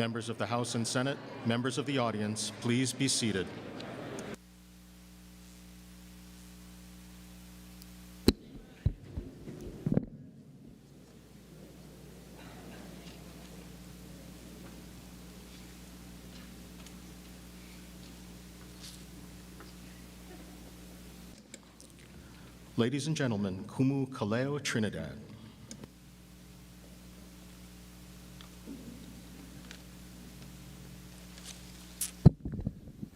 Members of the House and Senate, members of the audience, please be seated. Ladies and gentlemen, Kumu Kaleo Trinidad.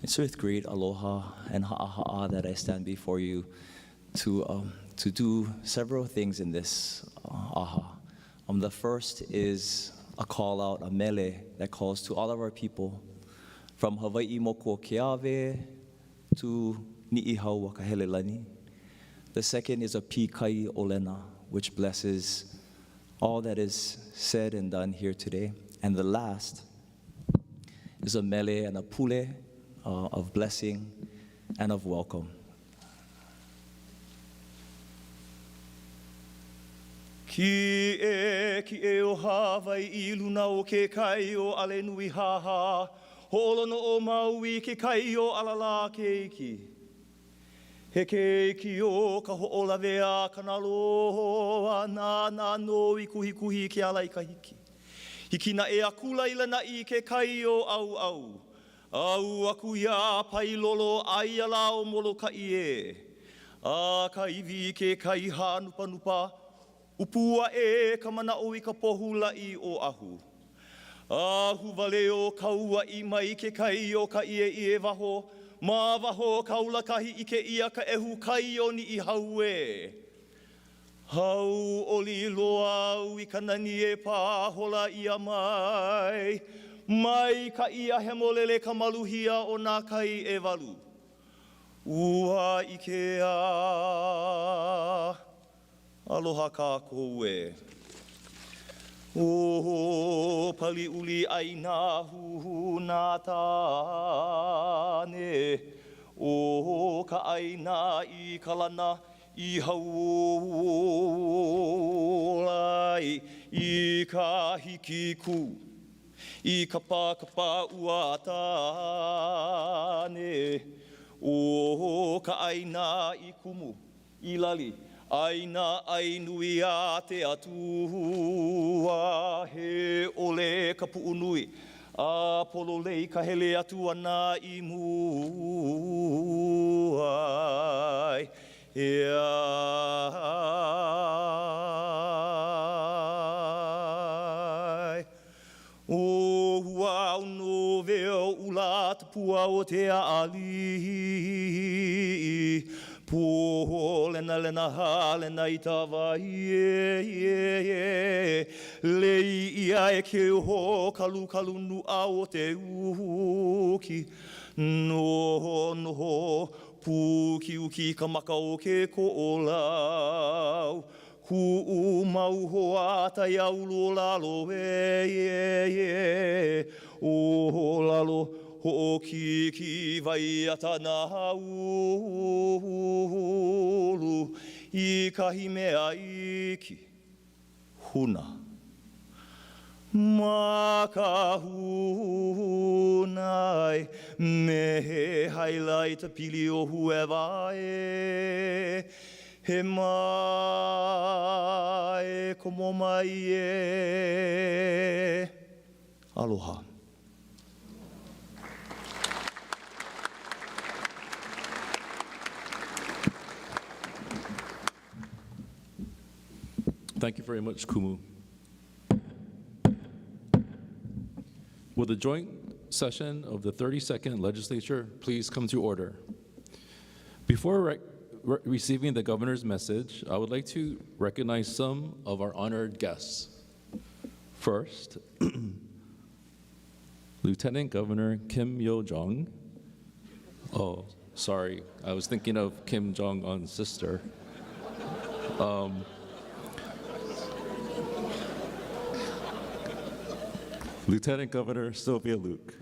It's with great aloha and ha'aha'a that I stand before you to do several things in this aha. The first is a call out, a mele that calls to all of our people from Hawaii moko Keawe to Ni'ihau Wakahelelani. The second is a pikai olena, which blesses all that is said and done here today. And the last is a mele and a pule of blessing and of welcome. Ki e o Hawaii I luna o ke kai o ale nui haha, holono o Maui ke kai o alala ke iki. He ke iki o ka ho'olawea kanaloa nā no I kuhi ke ala I ka hiki. Hiki na e akula I lana I ke kai o au. Au aku ia pai lolo ai ala o molo ka ie. A ka iwi ke kai ha nupa. Upua e ka mana o I ka pohula I o ahu. Ahu wale o kaua I mai ke kai o ka ie waho. Ma waho kaula kahi I ke ia ka ehu kai o ni I haue. Hau oli loa au I kanani e pahola ia mai. Mai ka ia he molele ka maluhia o nā kai e walu. Ua I ke a aloha kākou e. O pali uli ai nā huhu nā tāne. O ka ai nā I kalana I haulai I ka hiki ku. I ka pā ua tāne. O ka aina I kumu, I lali. Aina ai nui a te atua. He ole ka pu'unui. A polo lei ka hele atu ana I muai. O wau no veo ula tupua o te ali. Po lena ha lena I tawa Lei ia e ke ho kalu nu a o te uki. No puki uki ka maka o ke ko o lau. Ku mau hoa ta iaulo lalo O lalo ho ki vai ata na haulu I kahi mea iki huna. Maka hunai me he highlight a pili o whoever He mai komo mai e. Aloha. Thank you very much, Kumu. Will the joint session of the 32nd Legislature please come to order? Before receiving the governor's message, I would like to recognize some of our honored guests. First, Lieutenant Governor Kim Yo-jong. Oh, sorry, I was thinking of Kim Jong-un's sister. Lieutenant Governor Sylvia Luke.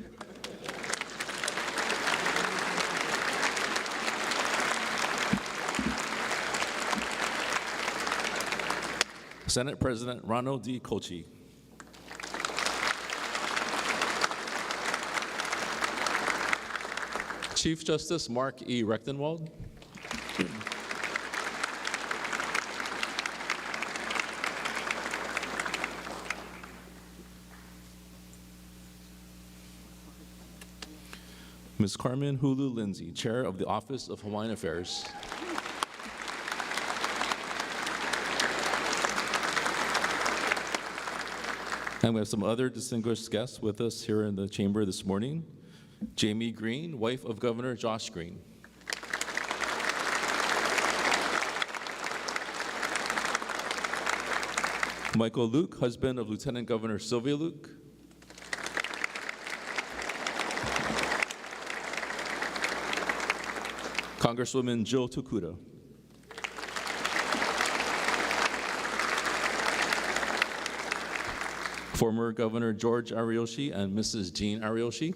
Senate President Ronald D. Kochi. Chief Justice Mark E. Rechtenwald. Ms. Carmen Hulu Lindsay, Chair of the Office of Hawaiian Affairs. And we have some other distinguished guests with us here in the chamber this morning. Jamie Green, wife of Governor Josh Green. Michael Luke, husband of Lieutenant Governor Sylvia Luke. Congresswoman Jill Tokuda. Former Governor George Ariyoshi and Mrs. Jean Ariyoshi.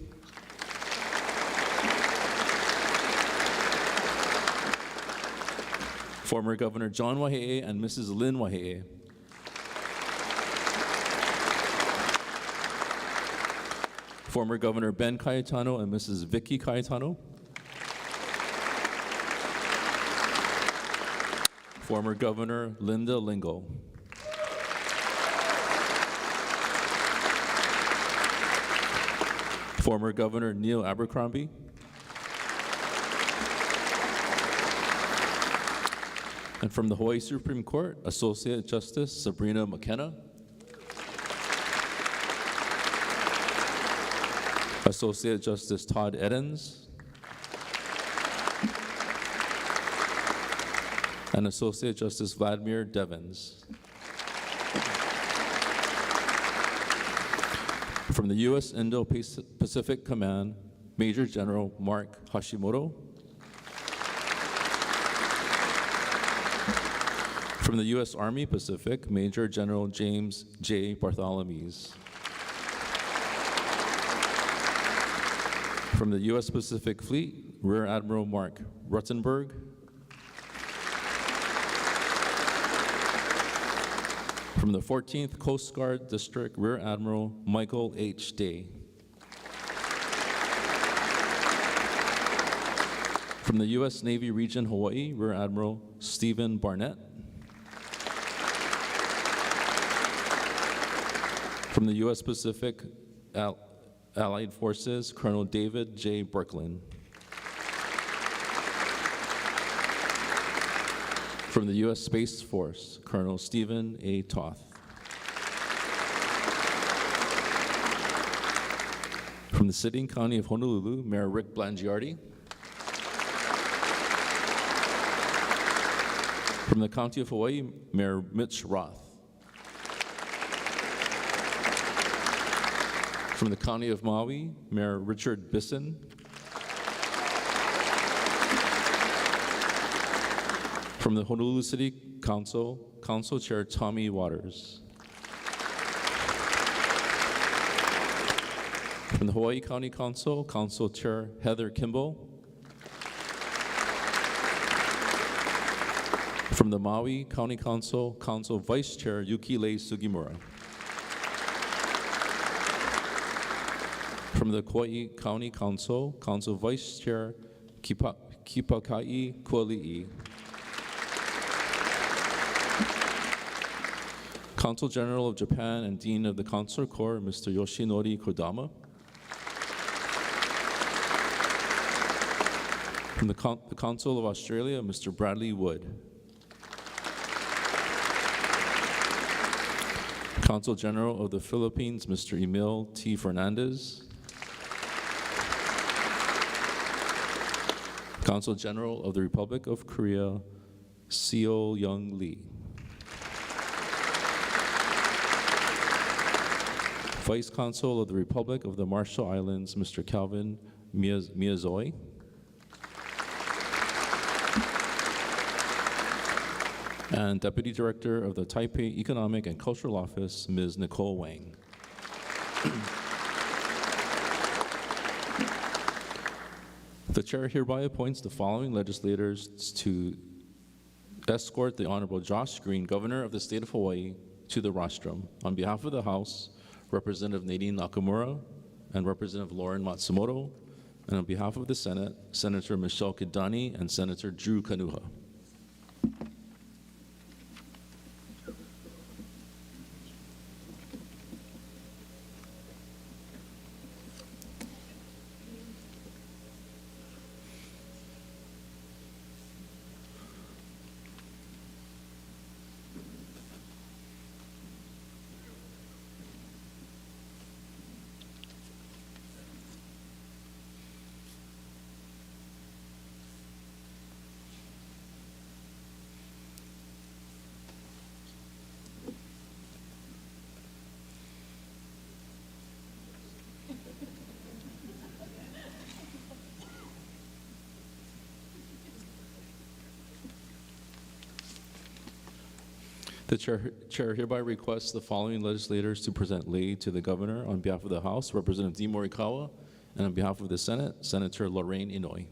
Former Governor John Wahe'e and Mrs. Lynn Wahe'e. Former Governor Ben Cayetano and Mrs. Vicky Cayetano. Former Governor Linda Lingo. Former Governor Neil Abercrombie. And from the Hawaii Supreme Court, Associate Justice Sabrina McKenna. Associate Justice Todd Edens. And Associate Justice Vladimir Devens. From the U.S. Indo-Pacific Command, Major General Mark Hashimoto. From the U.S. Army Pacific, Major General James J. Bartholomews. From the U.S. Pacific Fleet, Rear Admiral Mark Ruttenberg. From the 14th Coast Guard District, Rear Admiral Michael H. Day. From the U.S. Navy Region Hawaii, Rear Admiral Stephen Barnett. From the U.S. Pacific Allied Forces, Colonel David J. Brooklyn. From the U.S. Space Force, Colonel Stephen A. Toth. From the City and County of Honolulu, Mayor Rick Blangiardi. From the County of Hawaii, Mayor Mitch Roth. From the County of Maui, Mayor Richard Bisson. From the Honolulu City Council, Council Chair Tommy Waters. From the Hawaii County Council, Council Chair Heather Kimball. From the Maui County Council, Council Vice Chair Yukilei Sugimura. From the Kauai County Council, Council Vice Chair Kipakai Kuali'i. Consul General of Japan and Dean of the Consular Corps, Mr. Yoshinori Kodama. From the Consul of Australia, Mr. Bradley Wood. Consul General of the Philippines, Mr. Emil T. Fernandez. Consul General of the Republic of Korea, Seo Young Lee. Vice Consul of the Republic of the Marshall Islands, Mr. Calvin Miyazoe. And Deputy Director of the Taipei Economic and Cultural Office, Ms. Nicole Wang. The chair hereby appoints the following legislators to escort the Honorable Josh Green, Governor of the State of Hawaii, to the rostrum. On behalf of the House, Representative Nadine Nakamura and Representative Lauren Matsumoto, And on behalf of the Senate, Senator Michelle Kidani and Senator Drew Kanuha. The chair hereby requests the following legislators to present leave to the governor on behalf of the House, Representative Dee Morikawa, and on behalf of the Senate, Senator Lorraine Inouye.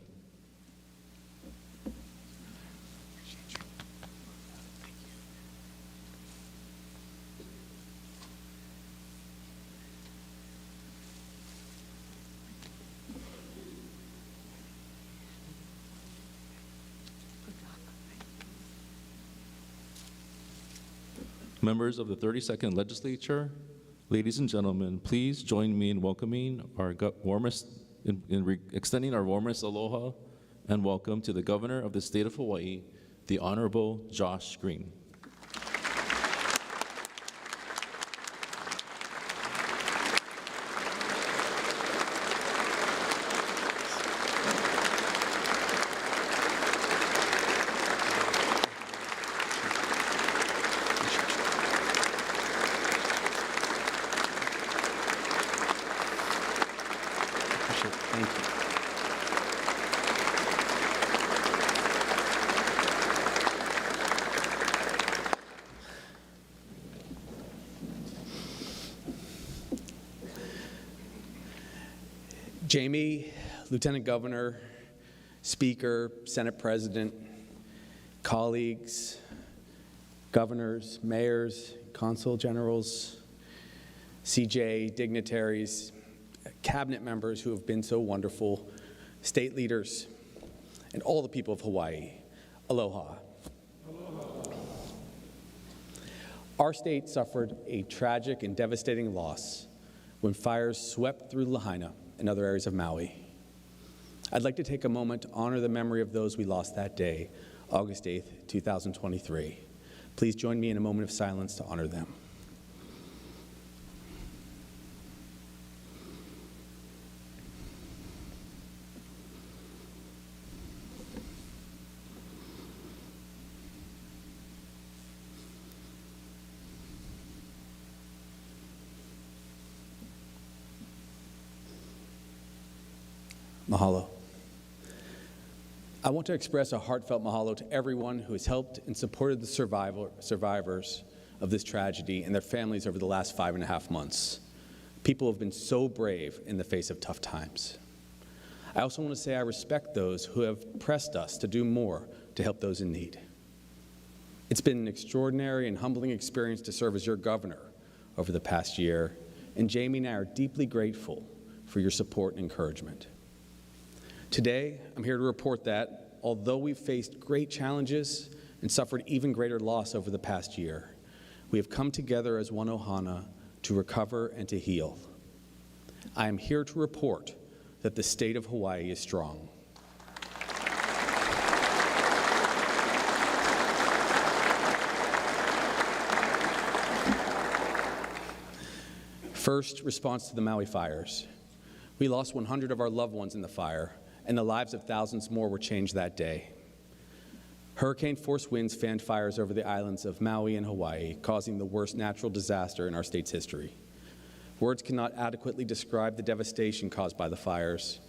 Members of the 32nd Legislature, ladies and gentlemen, please join me in welcoming our extending our warmest aloha and welcome to the Governor of the State of Hawaii, the Honorable Josh Green. Thank you. Jamie, Lieutenant Governor, Speaker, Senate President, colleagues, governors, mayors, consul generals, CJ dignitaries, cabinet members who have been so wonderful, state leaders, and all the people of Hawaii, aloha. Our state suffered a tragic and devastating loss when fires swept through Lahaina and other areas of Maui. I'd like to take a moment to honor the memory of those we lost that day, August 8th, 2023. Please join me in a moment of silence to honor them. Mahalo. I want to express a heartfelt mahalo to everyone who has helped and supported the survivors of this tragedy and their families over the last 5.5 months. People have been so brave in the face of tough times. I also want to say I respect those who have pressed us to do more to help those in need. It's been an extraordinary and humbling experience to serve as your governor over the past year, and Jamie and I are deeply grateful for your support and encouragement. Today, I'm here to report that, although we've faced great challenges and suffered even greater loss over the past year, we have come together as one ohana to recover and to heal. I am here to report that the state of Hawaii is strong. First, response to the Maui fires. We lost 100 of our loved ones in the fire, and the lives of thousands more were changed that day. Hurricane-force winds fanned fires over the islands of Maui and Hawaii, causing the worst natural disaster in our state's history. Words cannot adequately describe the devastation caused by the fires,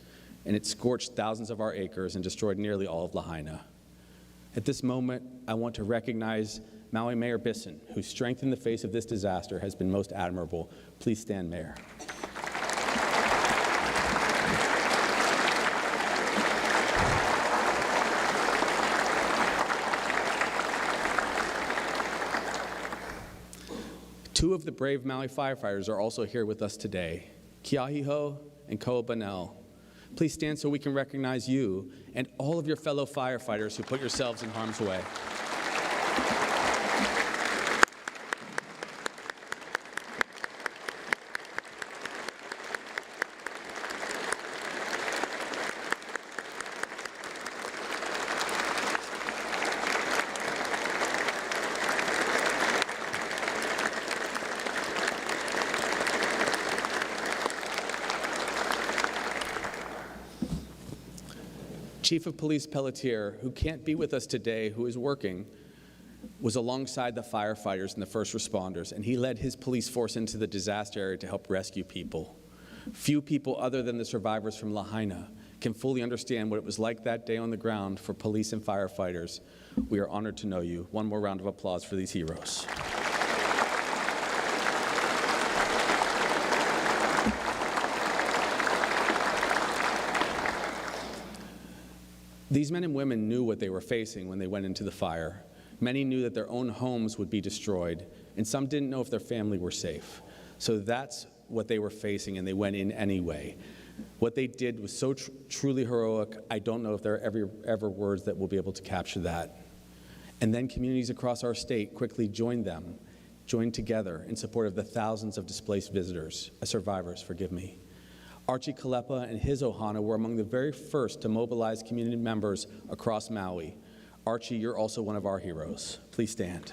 and it scorched thousands of our acres and destroyed nearly all of Lahaina. At this moment, I want to recognize Maui Mayor Bisson, whose strength in the face of this disaster has been most admirable. Please stand, Mayor. Two of the brave Maui firefighters are also here with us today, Kiahiho and Koa Banel. Please stand so we can recognize you and all of your fellow firefighters who put yourselves in harm's way. Chief of Police Pelletier, who can't be with us today, who is working, was alongside the firefighters and the first responders, and he led his police force into the disaster area to help rescue people. Few people other than the survivors from Lahaina can fully understand what it was like that day on the ground for police and firefighters. We are honored to know you. One more round of applause for these heroes. These men and women knew what they were facing when they went into the fire. Many knew that their own homes would be destroyed, and some didn't know if their family were safe. So that's what they were facing, and they went in anyway. What they did was so truly heroic, I don't know if there are ever words that will be able to capture that. And then communities across our state quickly joined together in support of the thousands of displaced survivors, forgive me. Archie Kalepa and his ohana were among the very first to mobilize community members across Maui. Archie, you're also one of our heroes. Please stand.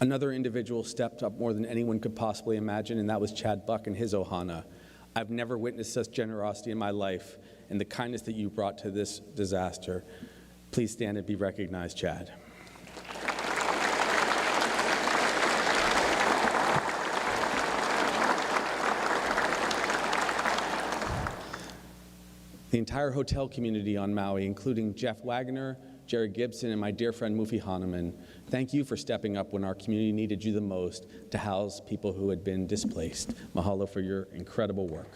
Another individual stepped up more than anyone could possibly imagine, and that was Chad Buck and his ohana. I've never witnessed such generosity in my life and the kindness that you brought to this disaster. Please stand and be recognized, Chad. The entire hotel community on Maui, including Jeff Wagner, Jerry Gibson, and my dear friend Mufi Hahnemann, thank you for stepping up when our community needed you the most to house people who had been displaced. Mahalo for your incredible work.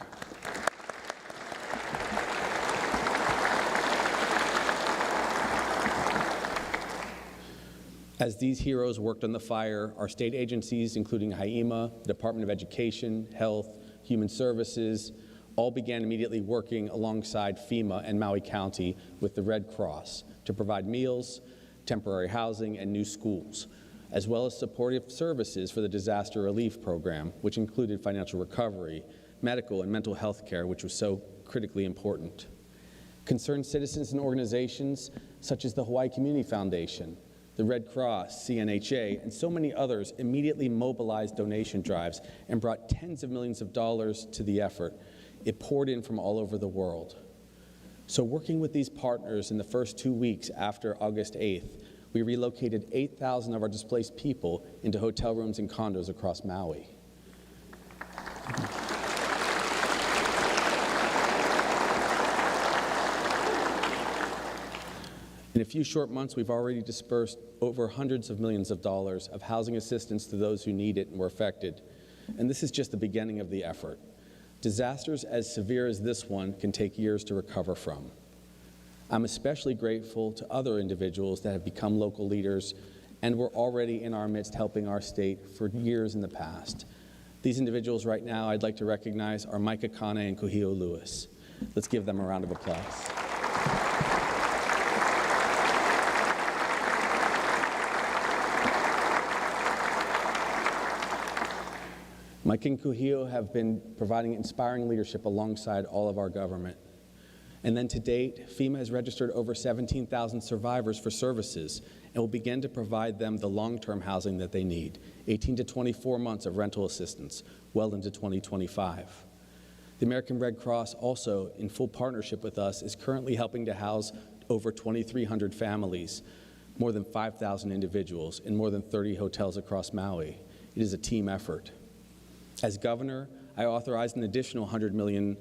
As these heroes worked on the fire, our state agencies, including HIEMA, the Department of Education, Health, Human Services, all began immediately working alongside FEMA and Maui County with the Red Cross to provide meals, temporary housing, and new schools, as well as supportive services for the disaster relief program, which included financial recovery, medical and mental health care, which was so critically important. Concerned citizens and organizations such as the Hawaii Community Foundation, the Red Cross, CNHA, and so many others immediately mobilized donation drives and brought tens of millions of dollars to the effort. It poured in from all over the world. So working with these partners in the first 2 weeks after August 8th, we relocated 8,000 of our displaced people into hotel rooms and condos across Maui. In a few short months, we've already dispersed over hundreds of millions of dollars of housing assistance to those who need it and were affected. And this is just the beginning of the effort. Disasters as severe as this one can take years to recover from. I'm especially grateful to other individuals that have become local leaders and were already in our midst helping our state for years in the past. These individuals right now I'd like to recognize are Micah Kane and Kuhio Lewis. Let's give them a round of applause. Mike and Kuhio have been providing inspiring leadership alongside all of our government. And then to date, FEMA has registered over 17,000 survivors for services and will begin to provide them the long-term housing that they need, 18 to 24 months of rental assistance, well into 2025. The American Red Cross also, in full partnership with us, is currently helping to house over 2,300 families, more than 5,000 individuals in more than 30 hotels across Maui. It is a team effort. As governor, I authorized an additional $100 million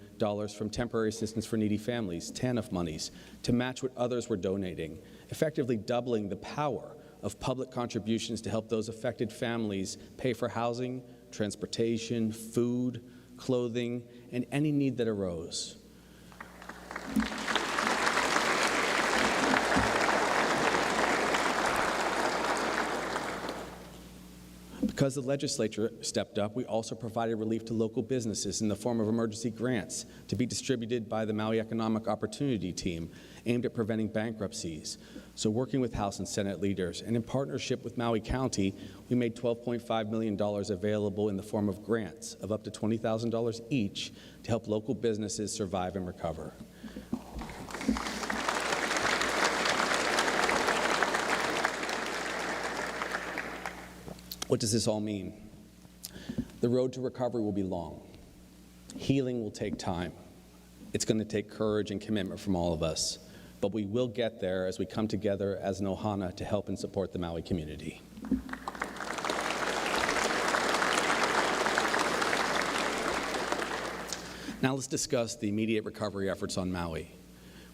from Temporary Assistance for Needy Families, TANF monies, to match what others were donating, effectively doubling the power of public contributions to help those affected families pay for housing, transportation, food, clothing, and any need that arose. Because the legislature stepped up, we also provided relief to local businesses in the form of emergency grants to be distributed by the Maui Economic Opportunity Team aimed at preventing bankruptcies. So working with House and Senate leaders and in partnership with Maui County, we made $12.5 million available in the form of grants of up to $20,000 each to help local businesses survive and recover. What does this all mean? The road to recovery will be long. Healing will take time. It's going to take courage and commitment from all of us, but we will get there as we come together as an ohana to help and support the Maui community. Now let's discuss the immediate recovery efforts on Maui.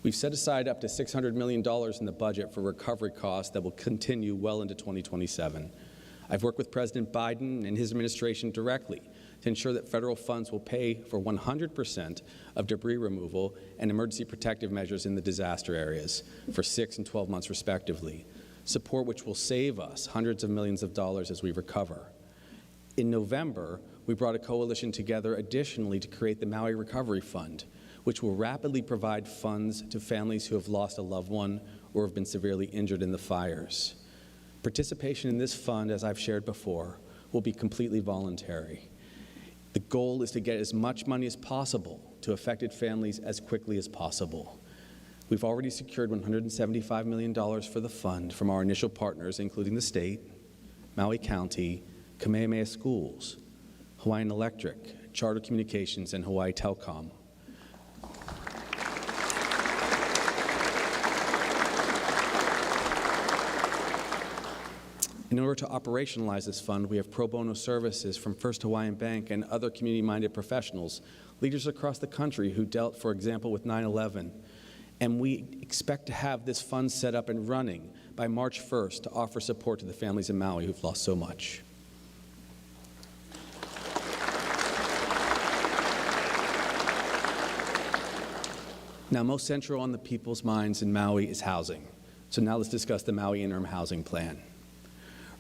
We've set aside up to $600 million in the budget for recovery costs that will continue well into 2027. I've worked with President Biden and his administration directly to ensure that federal funds will pay for 100% of debris removal and emergency protective measures in the disaster areas for 6 and 12 months respectively, support which will save us hundreds of millions of dollars as we recover. In November, we brought a coalition together additionally to create the Maui Recovery Fund, which will rapidly provide funds to families who have lost a loved one or have been severely injured in the fires. Participation in this fund, as I've shared before, will be completely voluntary. The goal is to get as much money as possible to affected families as quickly as possible. We've already secured $175 million for the fund from our initial partners, including the state, Maui County, Kamehameha Schools, Hawaiian Electric, Charter Communications, and Hawaii Telcom. In order to operationalize this fund, we have pro bono services from First Hawaiian Bank and other community-minded professionals, leaders across the country who dealt, for example, with 9/11. And we expect to have this fund set up and running by March 1st to offer support to the families in Maui who've lost so much. Now, most central on the people's minds in Maui is housing. So now let's discuss the Maui Interim Housing Plan.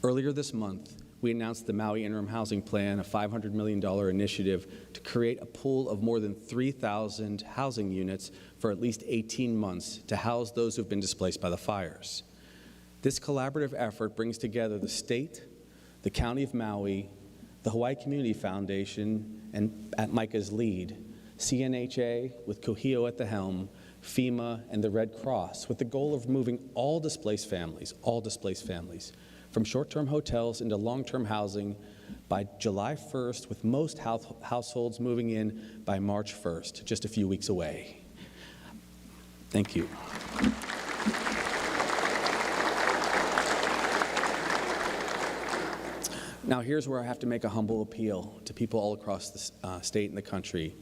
Earlier this month, we announced the Maui Interim Housing Plan, a $500 million initiative to create a pool of more than 3,000 housing units for at least 18 months to house those who've been displaced by the fires. This collaborative effort brings together the state, the County of Maui, the Hawaii Community Foundation, and at Micah's lead, CNHA with Kohio at the helm, FEMA, and the Red Cross, with the goal of moving all displaced families, from short-term hotels into long-term housing by July 1st, with most households moving in by March 1st, just a few weeks away. Thank you. Now here's where I have to make a humble appeal to people all across the state and the country.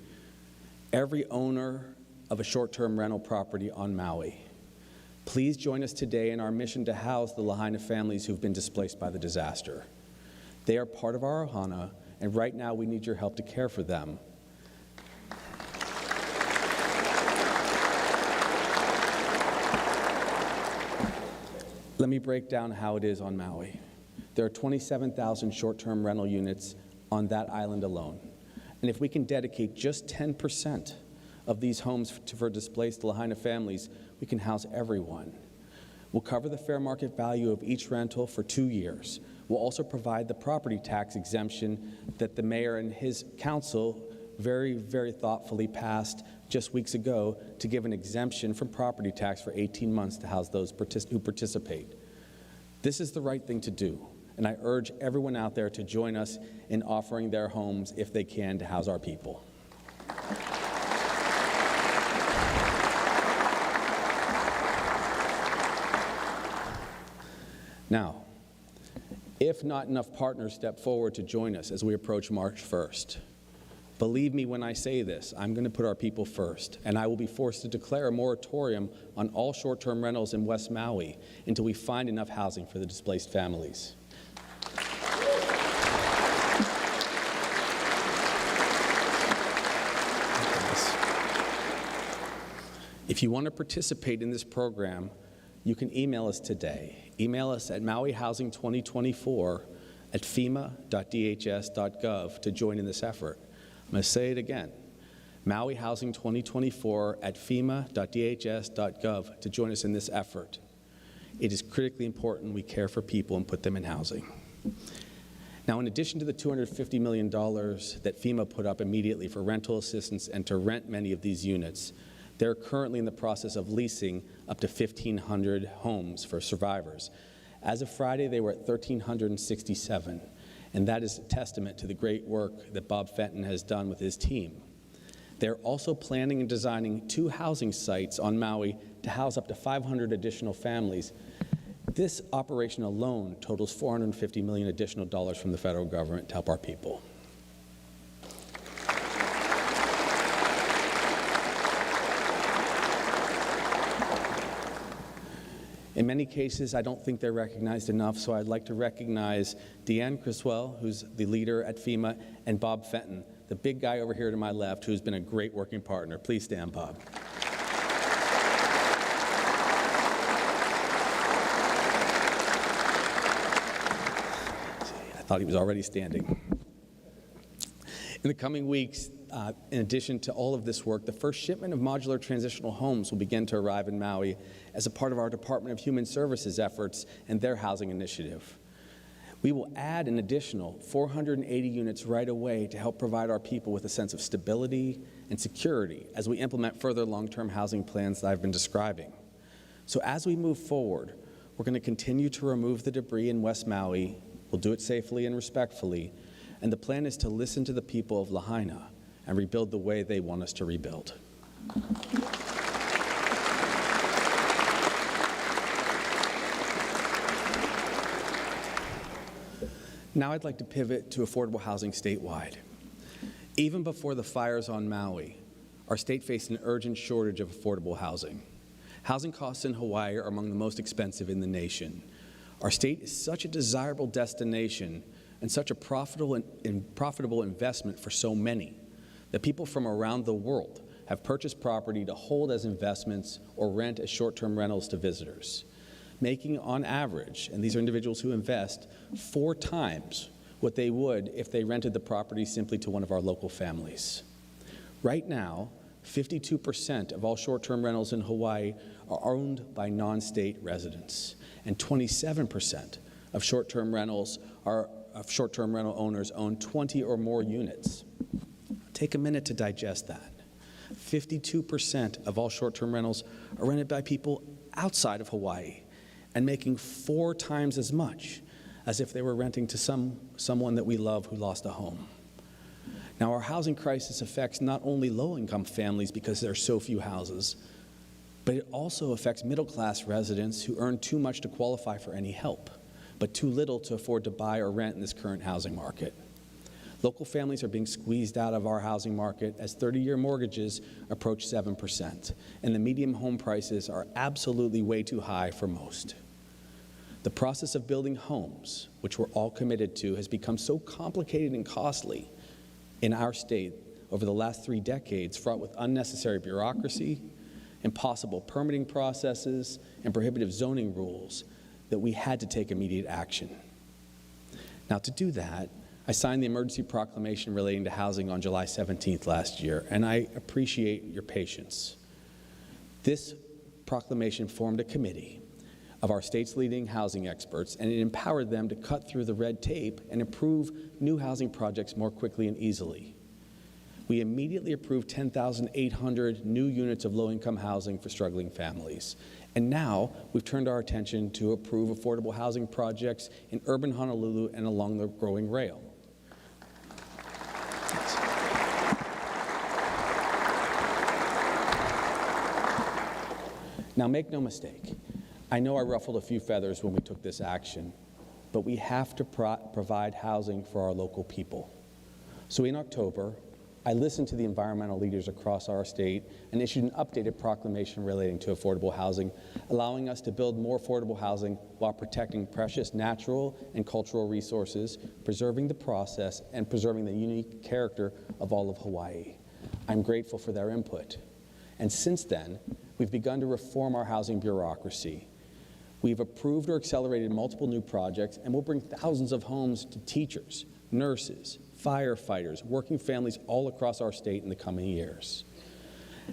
Every owner of a short-term rental property on Maui, please join us today in our mission to house the Lahaina families who've been displaced by the disaster. They are part of our ohana, and right now we need your help to care for them. Let me break down how it is on Maui. There are 27,000 short-term rental units on that island alone. And if we can dedicate just 10% of these homes for displaced Lahaina families, we can house everyone. We'll cover the fair market value of each rental for 2 years. We'll also provide the property tax exemption that the mayor and his council very, very thoughtfully passed just weeks ago to give an exemption from property tax for 18 months to house those who participate. This is the right thing to do, and I urge everyone out there to join us in offering their homes, if they can, to house our people. Now, if not enough partners step forward to join us as we approach March 1st, believe me when I say this, I'm going to put our people first, and I will be forced to declare a moratorium on all short-term rentals in West Maui until we find enough housing for the displaced families. If you want to participate in this program, you can email us today. Email us at mauihousing2024 at fema.dhs.gov to join in this effort. I'm going to say it again. Maui Housing 2024 at fema.dhs.gov to join us in this effort. It is critically important we care for people and put them in housing. Now, in addition to the $250 million that FEMA put up immediately for rental assistance and to rent many of these units, they're currently in the process of leasing up to 1,500 homes for survivors. As of Friday, they were at 1,367, and that is a testament to the great work that Bob Fenton has done with his team. They're also planning and designing 2 housing sites on Maui to house up to 500 additional families. This operation alone totals $450 million additional dollars from the federal government to help our people. In many cases, I don't think they're recognized enough, so I'd like to recognize Deanne Criswell, who's the leader at FEMA, and Bob Fenton, the big guy over here to my left, who's been a great working partner. Please stand, Bob. I thought he was already standing. In the coming weeks, in addition to all of this work, the first shipment of modular transitional homes will begin to arrive in Maui as a part of our Department of Human Services efforts and their housing initiative. We will add an additional 480 units right away to help provide our people with a sense of stability and security as we implement further long-term housing plans that I've been describing. So as we move forward, we're going to continue to remove the debris in West Maui. We'll do it safely and respectfully, and the plan is to listen to the people of Lahaina and rebuild the way they want us to rebuild. Now I'd like to pivot to affordable housing statewide. Even before the fires on Maui, our state faced an urgent shortage of affordable housing. Housing costs in Hawaii are among the most expensive in the nation. Our state is such a desirable destination and such a profitable investment for so many that people from around the world have purchased property to hold as investments or rent as short-term rentals to visitors, making on average, and these are individuals who invest, 4 times what they would if they rented the property simply to one of our local families. Right now, 52% of all short-term rentals in Hawaii are owned by non-state residents, and 27% of short-term rental owners own 20 or more units. Take a minute to digest that. 52% of all short-term rentals are rented by people outside of Hawaii, and making 4 times as much as if they were renting to someone that we love who lost a home. Now, our housing crisis affects not only low-income families because there are so few houses, but it also affects middle-class residents who earn too much to qualify for any help, but too little to afford to buy or rent in this current housing market. Local families are being squeezed out of our housing market as 30-year mortgages approach 7%, and the median home prices are absolutely way too high for most. The process of building homes, which we're all committed to, has become so complicated and costly in our state over the last 3 decades, fraught with unnecessary bureaucracy, impossible permitting processes, and prohibitive zoning rules, that we had to take immediate action. Now, to do that, I signed the emergency proclamation relating to housing on July 17th last year, and I appreciate your patience. This proclamation formed a committee of our state's leading housing experts, and it empowered them to cut through the red tape and approve new housing projects more quickly and easily. We immediately approved 10,800 new units of low-income housing for struggling families. And now we've turned our attention to approve affordable housing projects in urban Honolulu and along the growing rail. Now, make no mistake, I know I ruffled a few feathers when we took this action, but we have to provide housing for our local people. So in October, I listened to the environmental leaders across our state and issued an updated proclamation relating to affordable housing, allowing us to build more affordable housing while protecting precious natural and cultural resources, preserving the process, and preserving the unique character of all of Hawaii. I'm grateful for their input. And since then, we've begun to reform our housing bureaucracy. We've approved or accelerated multiple new projects, and we'll bring thousands of homes to teachers, nurses, firefighters, working families all across our state in the coming years.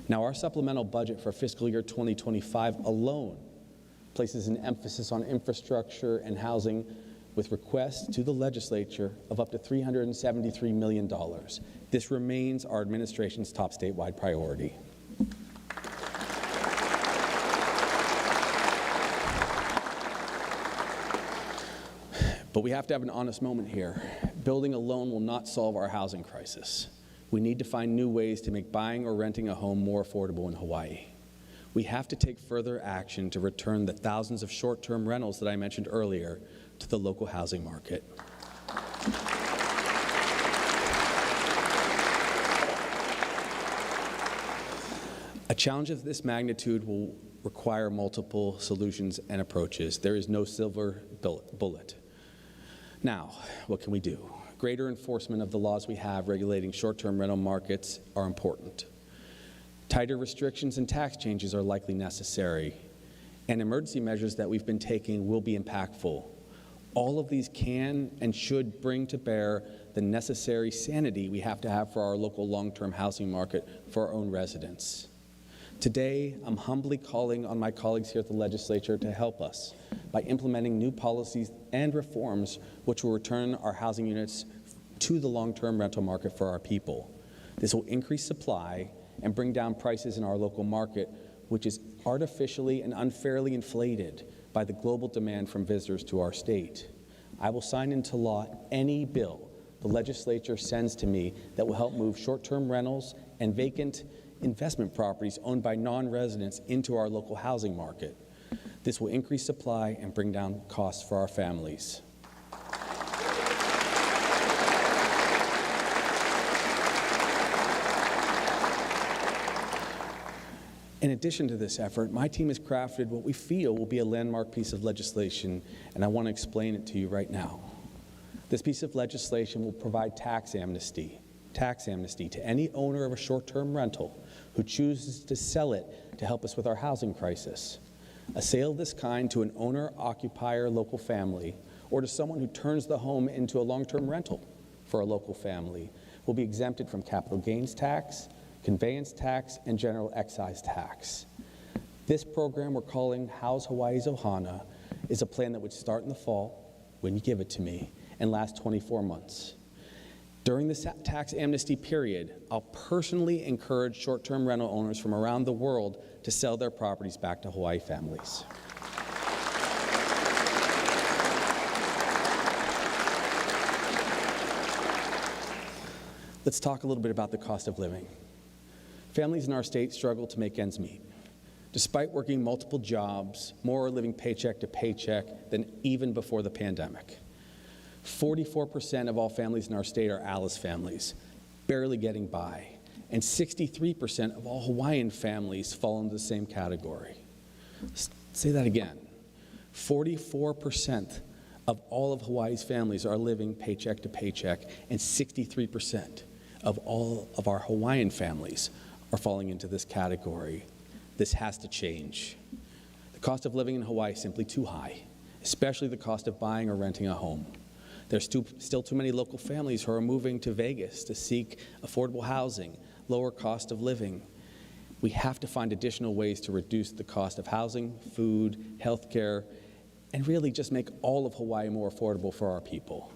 Now, our supplemental budget for fiscal year 2025 alone places an emphasis on infrastructure and housing with requests to the legislature of up to $373 million. This remains our administration's top statewide priority. But we have to have an honest moment here. Building alone will not solve our housing crisis. We need to find new ways to make buying or renting a home more affordable in Hawaii. We have to take further action to return the thousands of short-term rentals that I mentioned earlier to the local housing market. A challenge of this magnitude will require multiple solutions and approaches. There is no silver bullet. Now, what can we do? Greater enforcement of the laws we have regulating short-term rental markets are important. Tighter restrictions and tax changes are likely necessary, and emergency measures that we've been taking will be impactful. All of these can and should bring to bear the necessary sanity we have to have for our local long-term housing market for our own residents. Today, I'm humbly calling on my colleagues here at the legislature to help us by implementing new policies and reforms which will return our housing units to the long-term rental market for our people. This will increase supply and bring down prices in our local market, which is artificially and unfairly inflated by the global demand from visitors to our state. I will sign into law any bill the legislature sends to me that will help move short-term rentals and vacant investment properties owned by non-residents into our local housing market. This will increase supply and bring down costs for our families. In addition to this effort, my team has crafted what we feel will be a landmark piece of legislation, and I want to explain it to you right now. This piece of legislation will provide tax amnesty to any owner of a short-term rental who chooses to sell it to help us with our housing crisis. A sale of this kind to an owner-occupier local family or to someone who turns the home into a long-term rental for a local family will be exempted from capital gains tax, conveyance tax, and general excise tax. This program we're calling House Hawaii's Ohana is a plan that would start in the fall, when you give it to me, and last 24 months. During this tax amnesty period, I'll personally encourage short-term rental owners from around the world to sell their properties back to Hawaii families. Let's talk a little bit about the cost of living. Families in our state struggle to make ends meet. Despite working multiple jobs, more are living paycheck to paycheck than even before the pandemic. 44% of all families in our state are Alice families, barely getting by, and 63% of all Hawaiian families fall into the same category. Say that again. 44% of all of Hawaii's families are living paycheck to paycheck, and 63% of all of our Hawaiian families are falling into this category. This has to change. The cost of living in Hawaii is simply too high, especially the cost of buying or renting a home. There's still too many local families who are moving to Vegas to seek affordable housing, lower cost of living. We have to find additional ways to reduce the cost of housing, food, healthcare, and really just make all of Hawaii more affordable for our people.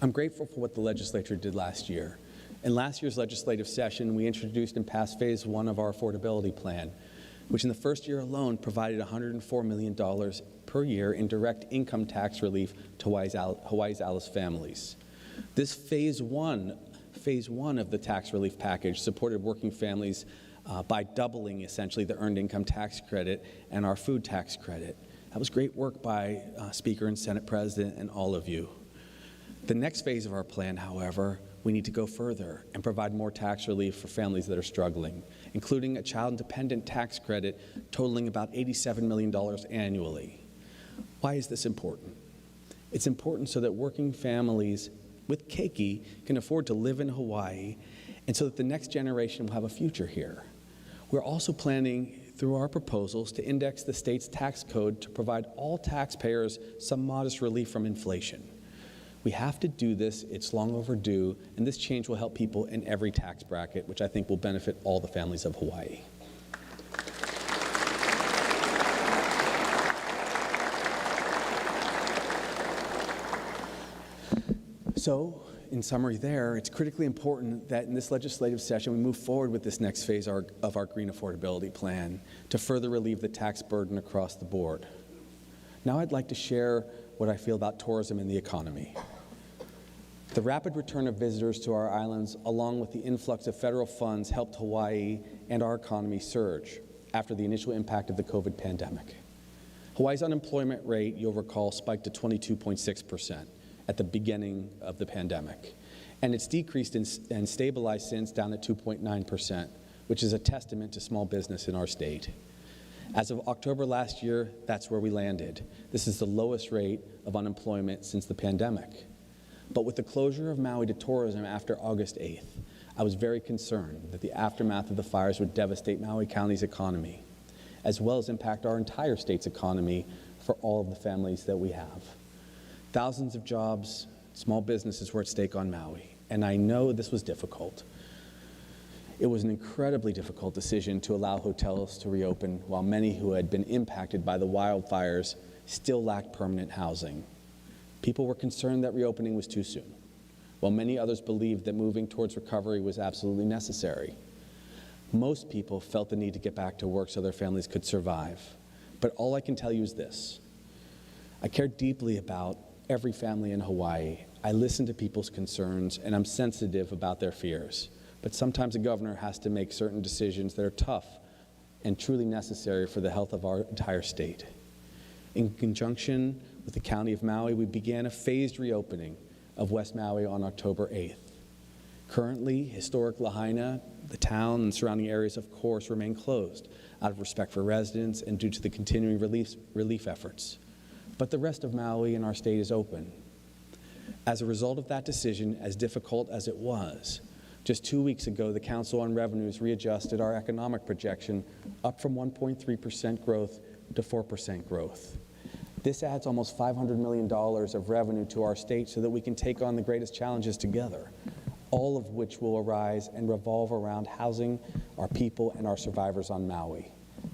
I'm grateful for what the legislature did last year. In last year's legislative session, we introduced and passed phase 1 of our affordability plan, which in the first year alone provided $104 million per year in direct income tax relief to Hawaii's Alice families. This phase one of the tax relief package supported working families by doubling essentially the earned income tax credit and our food tax credit. That was great work by Speaker and Senate President and all of you. The next phase of our plan, however, we need to go further and provide more tax relief for families that are struggling, including a child-dependent tax credit totaling about $87 million annually. Why is this important? It's important so that working families with keiki can afford to live in Hawaii and so that the next generation will have a future here. We're also planning through our proposals to index the state's tax code to provide all taxpayers some modest relief from inflation. We have to do this, it's long overdue, and this change will help people in every tax bracket, which I think will benefit all the families of Hawaii. So, in summary there, it's critically important that in this legislative session we move forward with this next phase of our Green Affordability Plan to further relieve the tax burden across the board. Now I'd like to share what I feel about tourism and the economy. The rapid return of visitors to our islands, along with the influx of federal funds, helped Hawaii and our economy surge after the initial impact of the COVID pandemic. Hawaii's unemployment rate, you'll recall, spiked to 22.6%. At the beginning of the pandemic. And it's decreased and stabilized since, down at 2.9%, which is a testament to small business in our state. As of October last year, that's where we landed. This is the lowest rate of unemployment since the pandemic. But with the closure of Maui to tourism after August 8th, I was very concerned that the aftermath of the fires would devastate Maui County's economy, as well as impact our entire state's economy for all of the families that we have. Thousands of jobs, small businesses were at stake on Maui, and I know this was difficult. It was an incredibly difficult decision to allow hotels to reopen while many who had been impacted by the wildfires still lacked permanent housing. People were concerned that reopening was too soon, while many others believed that moving towards recovery was absolutely necessary. Most people felt the need to get back to work so their families could survive. But all I can tell you is this: I care deeply about every family in Hawaii. I listen to people's concerns, and I'm sensitive about their fears. But sometimes a governor has to make certain decisions that are tough and truly necessary for the health of our entire state. In conjunction with the County of Maui, we began a phased reopening of West Maui on October 8th. Currently, historic Lahaina, the town and surrounding areas, of course, remain closed out of respect for residents and due to the continuing relief efforts. But the rest of Maui and our state is open. As a result of that decision, as difficult as it was, just 2 weeks ago, the Council on Revenues readjusted our economic projection up from 1.3% growth to 4% growth. This adds almost $500 million of revenue to our state so that we can take on the greatest challenges together, all of which will arise and revolve around housing our people and our survivors on Maui.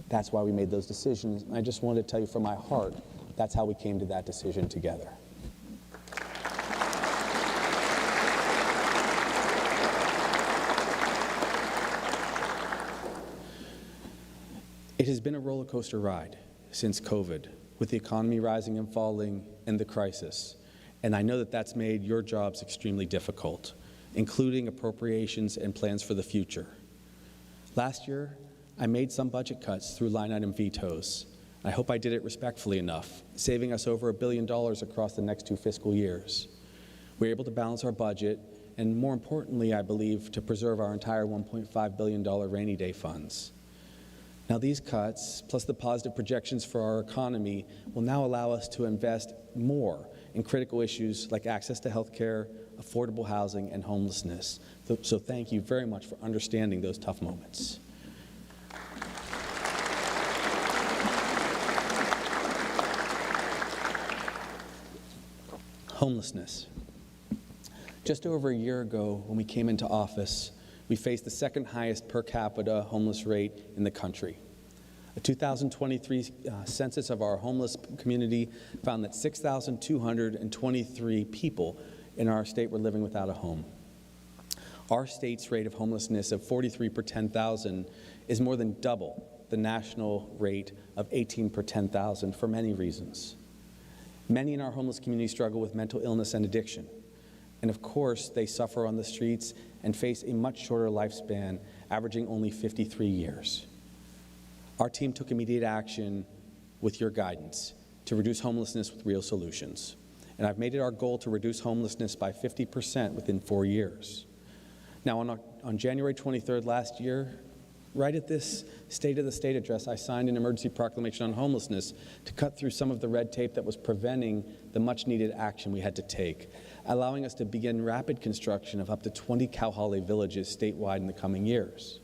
That's why we made those decisions, and I just wanted to tell you from my heart, that's how we came to that decision together. It has been a roller coaster ride since COVID, with the economy rising and falling and the crisis. And I know that that's made your jobs extremely difficult, including appropriations and plans for the future. Last year, I made some budget cuts through line item vetoes. I hope I did it respectfully enough, saving us over $1 billion across the next 2 fiscal years. We were able to balance our budget, and more importantly, I believe, to preserve our entire $1.5 billion rainy day funds. Now these cuts, plus the positive projections for our economy, will now allow us to invest more in critical issues like access to health care, affordable housing, and homelessness. So thank you very much for understanding those tough moments. Homelessness. Just over a year ago, when we came into office, we faced the second highest per capita homeless rate in the country. A 2023 census of our homeless community found that 6,223 people in our state were living without a home. Our state's rate of homelessness of 43 per 10,000 is more than double the national rate of 18 per 10,000 for many reasons. Many in our homeless community struggle with mental illness and addiction. And of course, they suffer on the streets and face a much shorter lifespan, averaging only 53 years. Our team took immediate action with your guidance to reduce homelessness with real solutions. And I've made it our goal to reduce homelessness by 50% within 4 years. Now, on January 23rd last year, Right at this State of the State address, I signed an emergency proclamation on homelessness to cut through some of the red tape that was preventing the much-needed action we had to take, allowing us to begin rapid construction of up to 20 Kauhale villages statewide in the coming years.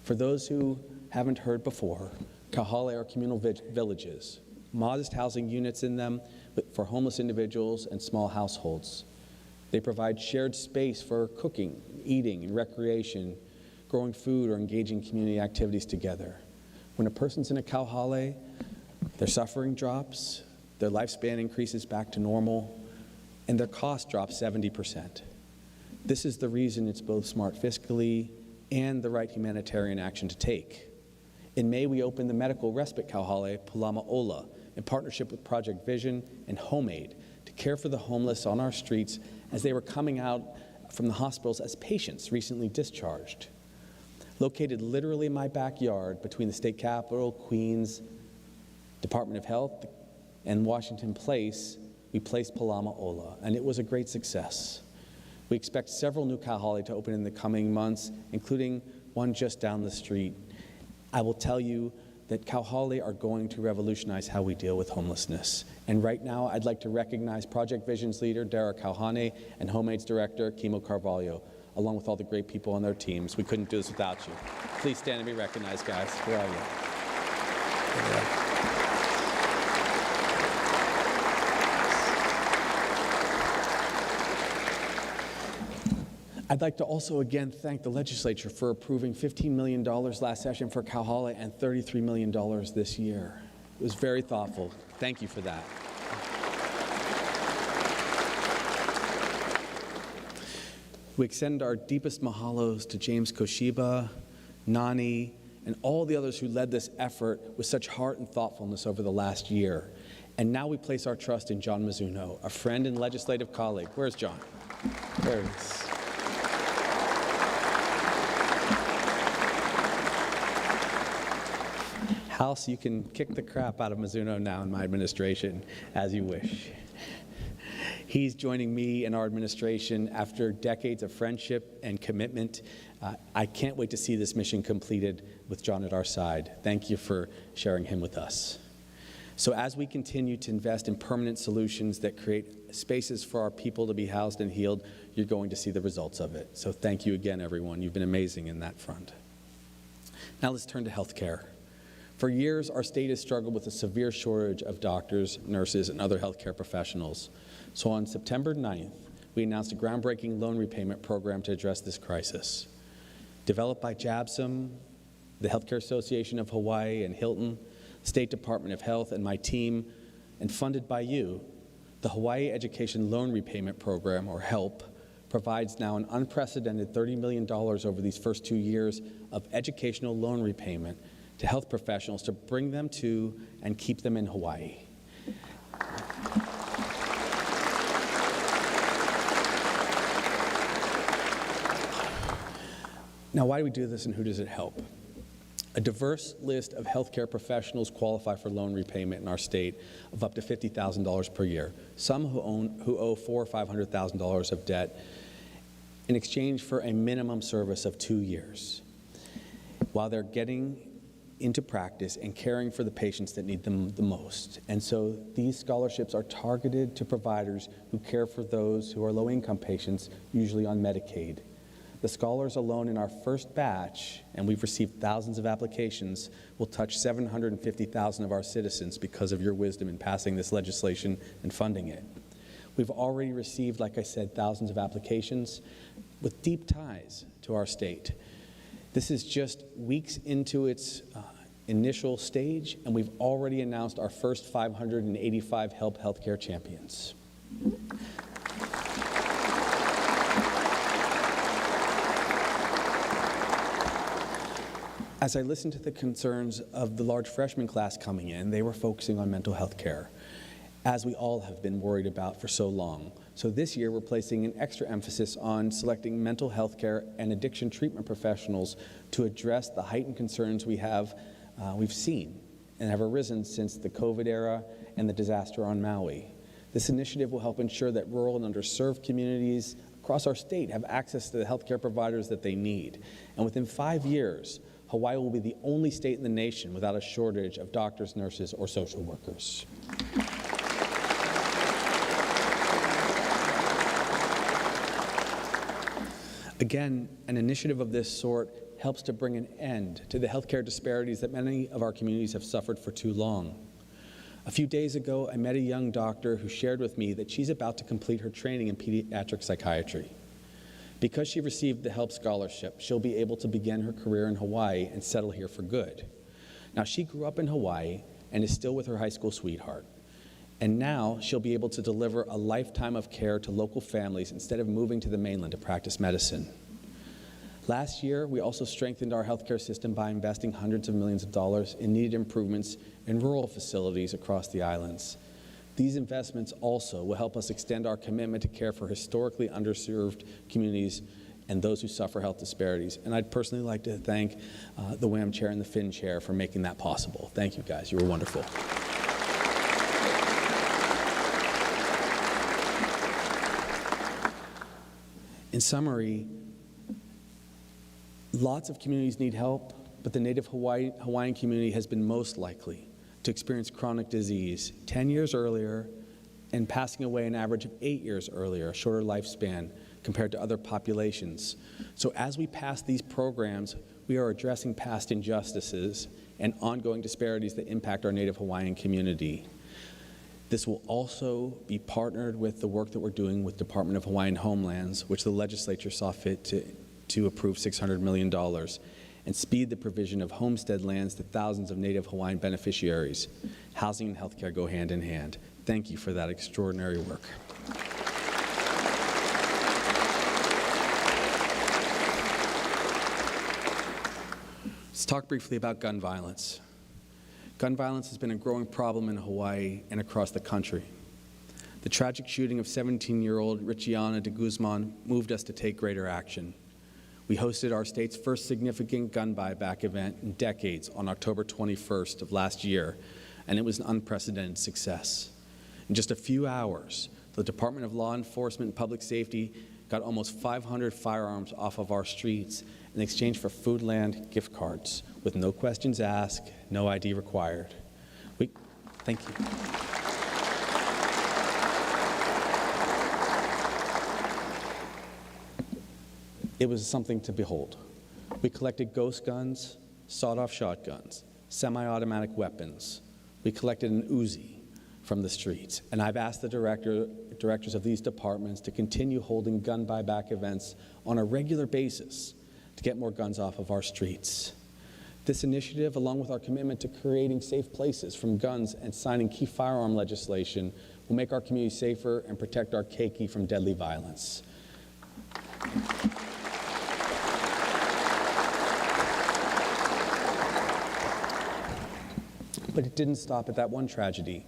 For those who haven't heard before, Kauhale are communal villages, modest housing units in them for homeless individuals and small households. They provide shared space for cooking, eating, and recreation, growing food, or engaging community activities together. When a person's in a Kauhale, their suffering drops, their lifespan increases back to normal, and their cost drops 70%. This is the reason it's both smart fiscally and the right humanitarian action to take. In May, we opened the medical respite Kauhale, Palama Ola, in partnership with Project Vision and HomeAid to care for the homeless on our streets as they were coming out from the hospitals as patients recently discharged. Located literally in my backyard between the state capitol, Queens, Department of Health, and Washington Place, we placed Palama Ola, and it was a great success. We expect several new Kauhale to open in the coming months, including one just down the street. I will tell you that Kauhale are going to revolutionize how we deal with homelessness. And right now, I'd like to recognize Project Vision's leader, Dara Kauhane, and HomeAid's director, Kimo Carvalho, along with all the great people on their teams. We couldn't do this without you. Please stand and be recognized, guys. Where are you? I'd like to also again thank the legislature for approving $15 million last session for Kauhale and $33 million this year. It was very thoughtful. Thank you for that. We extend our deepest mahalos to James Koshiba, Nani, and all the others who led this effort with such heart and thoughtfulness over the last year. And now we place our trust in John Mizuno, a friend and legislative colleague. Where's John? There he is. House, you can kick the crap out of Mizuno now in my administration as you wish. He's joining me in our administration after decades of friendship and commitment. I can't wait to see this mission completed with John at our side. Thank you for sharing him with us. So as we continue to invest in permanent solutions that create spaces for our people to be housed and healed, you're going to see the results of it. So thank you again, everyone. You've been amazing in that front. Now let's turn to healthcare. For years, our state has struggled with a severe shortage of doctors, nurses, and other healthcare professionals. So on September 9th, we announced a groundbreaking loan repayment program to address this crisis. Developed by JABSM, the Healthcare Association of Hawaii, and Hilton, State Department of Health, and my team, and funded by you, the Hawaii Education Loan Repayment Program, or HELP, provides now an unprecedented $30 million over these first 2 years of educational loan repayment to health professionals to bring them to and keep them in Hawaii. Now, why do we do this and who does it help? A diverse list of healthcare professionals qualify for loan repayment in our state of up to $50,000 per year. Some who owe $400,000 or $500,000 of debt in exchange for a minimum service of 2 years, while they're getting into practice and caring for the patients that need them the most. And so these scholarships are targeted to providers who care for those who are low-income patients, usually on Medicaid. The scholars alone in our first batch, and we've received thousands of applications, will touch 750,000 of our citizens because of your wisdom in passing this legislation and funding it. We've already received, like I said, thousands of applications with deep ties to our state. This is just weeks into its initial stage, and we've already announced our first 585 HELP healthcare champions. As I listened to the concerns of the large freshman class coming in, they were focusing on mental health care, as we all have been worried about for so long. So this year, we're placing an extra emphasis on selecting mental health care and addiction treatment professionals to address the heightened concerns we've seen and have arisen since the COVID era and the disaster on Maui. This initiative will help ensure that rural and underserved communities across our state have access to the healthcare providers that they need. And within 5 years, Hawaii will be the only state in the nation without a shortage of doctors, nurses, or social workers. Again, an initiative of this sort helps to bring an end to the healthcare disparities that many of our communities have suffered for too long. A few days ago, I met a young doctor who shared with me that she's about to complete her training in pediatric psychiatry. Because she received the HELP scholarship, she'll be able to begin her career in Hawaii and settle here for good. Now, she grew up in Hawaii and is still with her high school sweetheart. And now she'll be able to deliver a lifetime of care to local families instead of moving to the mainland to practice medicine. Last year, we also strengthened our healthcare system by investing hundreds of millions of dollars in needed improvements in rural facilities across the islands. These investments also will help us extend our commitment to care for historically underserved communities and those who suffer health disparities. And I'd personally like to thank the WAM chair and the FIN chair for making that possible. Thank you guys, you were wonderful. In summary, lots of communities need help, but the Native Hawaiian community has been most likely to experience chronic disease 10 years earlier and passing away an average of 8 years earlier, a shorter lifespan compared to other populations. So as we pass these programs, we are addressing past injustices and ongoing disparities that impact our Native Hawaiian community. This will also be partnered with the work that we're doing with Department of Hawaiian Homelands, which the legislature saw fit to approve $600 million, and speed the provision of homestead lands to thousands of Native Hawaiian beneficiaries. Housing and healthcare go hand in hand. Thank you for that extraordinary work. Let's talk briefly about gun violence. Gun violence has been a growing problem in Hawaii and across the country. The tragic shooting of 17-year-old Richiana de Guzman moved us to take greater action. We hosted our state's first significant gun buyback event in decades on October 21st of last year, and it was an unprecedented success. In just a few hours, the Department of Law Enforcement and Public Safety got almost 500 firearms off of our streets in exchange for Foodland gift cards, with no questions asked, no ID required. Thank you. It was something to behold. We collected ghost guns, sawed-off shotguns, semi-automatic weapons. We collected an Uzi from the streets. And I've asked the directors of these departments to continue holding gun buyback events on a regular basis to get more guns off of our streets. This initiative, along with our commitment to creating safe places from guns and signing key firearm legislation, will make our community safer and protect our keiki from deadly violence. But it didn't stop at that one tragedy.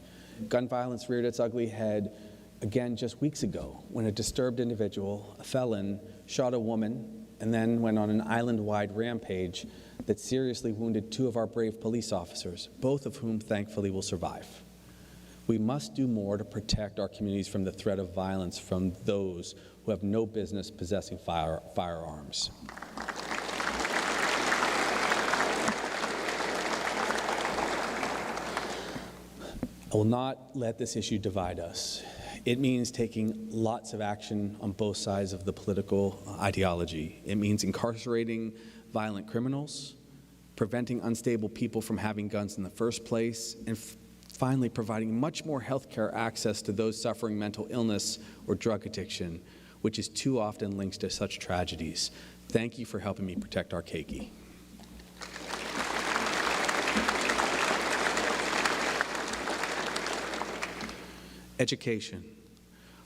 Gun violence reared its ugly head again just weeks ago when a disturbed individual, a felon, shot a woman and then went on an island-wide rampage that seriously wounded 2 of our brave police officers, both of whom thankfully will survive. We must do more to protect our communities from the threat of violence from those who have no business possessing firearms. I will not let this issue divide us. It means taking lots of action on both sides of the political ideology. It means incarcerating violent criminals, preventing unstable people from having guns in the first place, and finally providing much more healthcare access to those suffering mental illness or drug addiction, which is too often linked to such tragedies. Thank you for helping me protect our keiki. Education.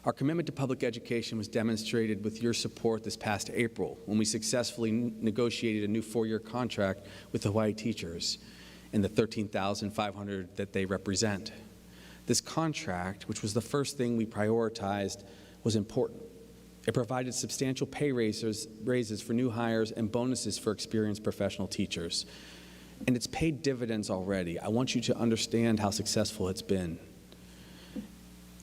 Our commitment to public education was demonstrated with your support this past April when we successfully negotiated a new 4-year contract with the Hawaii teachers and the 13,500 that they represent. This contract, which was the first thing we prioritized, was important. It provided substantial pay raises for new hires and bonuses for experienced professional teachers. And it's paid dividends already. I want you to understand how successful it's been.